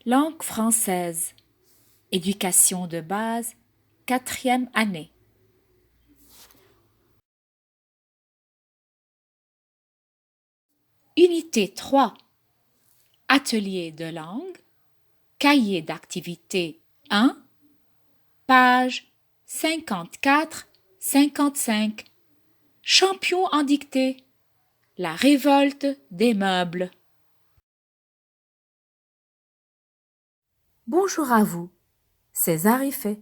Langue française. Éducation de base, 4e année. Unité 3. Atelier de langue. Cahier d'activité 1. Page 54-55. Champion en dictée. La révolte des meubles. Bonjour à vous, c'est Zarifé.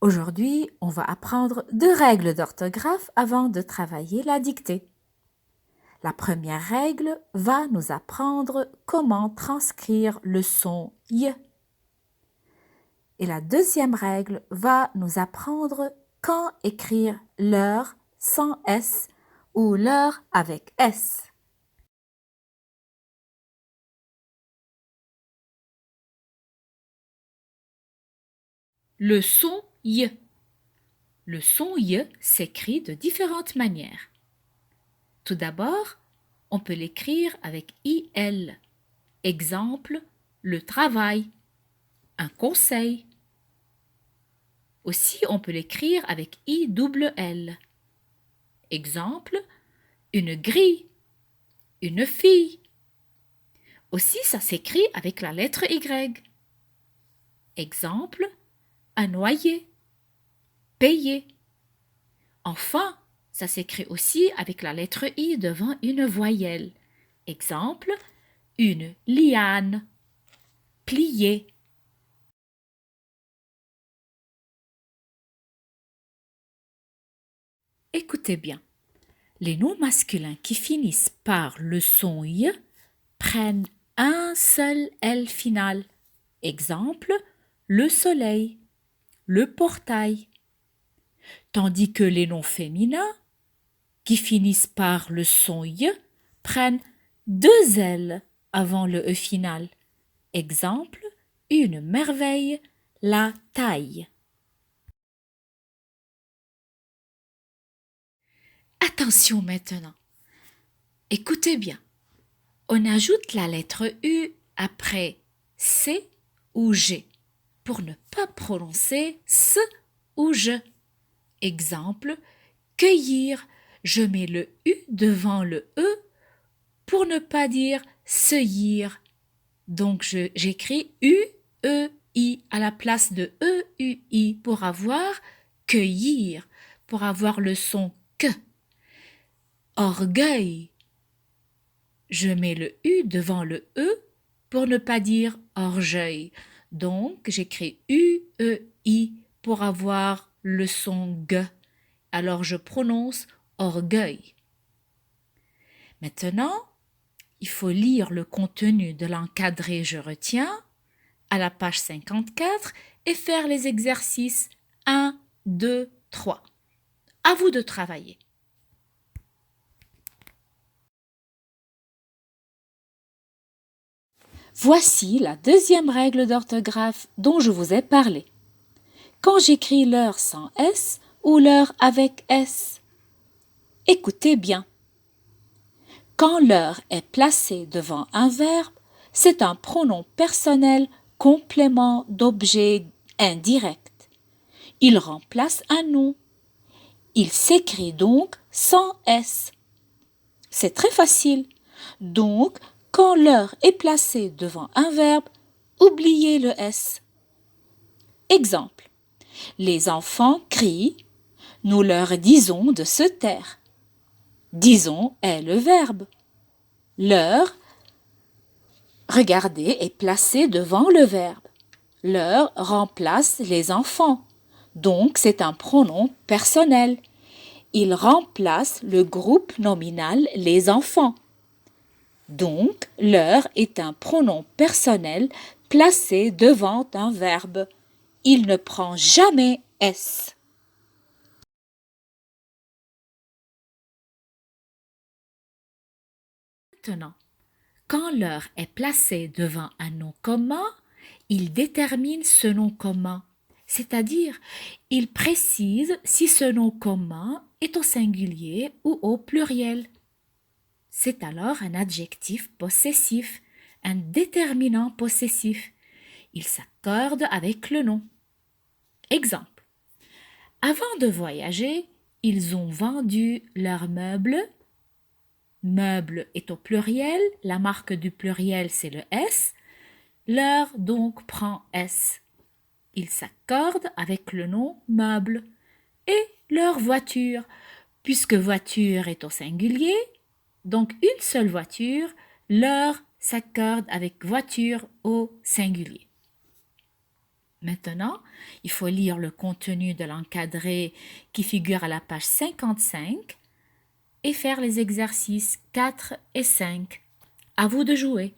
Aujourd'hui, on va apprendre 2 règles d'orthographe avant de travailler la dictée. La première règle va nous apprendre comment transcrire le son Y. Et la deuxième règle va nous apprendre quand écrire l'heure sans S ou l'heure avec S. Le son Y. Le son Y s'écrit de différentes manières. Tout d'abord, on peut l'écrire avec IL. Exemple, le travail, un conseil. Aussi, on peut l'écrire avec ILL. Exemple, une grille, une fille. Aussi, ça s'écrit avec la lettre Y. Exemple, un noyer, payer. Enfin, ça s'écrit aussi avec la lettre I devant une voyelle. Exemple, une liane, plier. Écoutez bien. Les noms masculins qui finissent par le son Y prennent un seul L final. Exemple, le soleil, le portail. Tandis que les noms féminins qui finissent par le son Y prennent 2 L avant le E final. Exemple, une merveille, la taille. Attention maintenant. Écoutez bien. On ajoute la lettre U après C ou G pour ne pas prononcer S ou je. Exemple, cueillir. Je mets le U devant le E pour ne pas dire seuillir. Donc j'écris U-E-I à la place de E-U-I pour avoir cueillir, pour avoir le son que. Orgueil. Je mets le U devant le E pour ne pas dire orgueil. Donc, j'écris U-E-I pour avoir le son G. Alors, je prononce orgueil. Maintenant, il faut lire le contenu de l'encadré Je retiens à la page 54 et faire les exercices 1, 2, 3. À vous de travailler. Voici la deuxième règle d'orthographe dont je vous ai parlé. Quand j'écris l'heure sans S ou l'heure avec S. Écoutez bien. Quand l'heure est placée devant un verbe, c'est un pronom personnel complément d'objet indirect. Il remplace un nom. Il s'écrit donc sans S. C'est très facile. Donc, quand l'heure est placée devant un verbe, oubliez le S. Exemple. Les enfants crient, nous leur disons de se taire. Disons est le verbe. L'heure, regardez, est placée devant le verbe. L'heure remplace les enfants. Donc, c'est un pronom personnel. Il remplace le groupe nominal les enfants. Donc, l'heure est un pronom personnel placé devant un verbe. Il ne prend jamais S. Maintenant, quand l'heure est placée devant un nom commun, il détermine ce nom commun, c'est-à-dire il précise si ce nom commun est au singulier ou au pluriel. C'est alors un adjectif possessif, un déterminant possessif. ils s'accordent avec le nom. Exemple. Avant de voyager, ils ont vendu leurs meubles. Meubles est au pluriel, la marque du pluriel c'est le S. Leur donc prend S. Ils s'accordent avec le nom meuble. Et leur voiture, puisque voiture est au singulier, donc une seule voiture, leur s'accorde avec voiture au singulier. Maintenant, il faut lire le contenu de l'encadré qui figure à la page 55 et faire les exercices 4 et 5. À vous de jouer.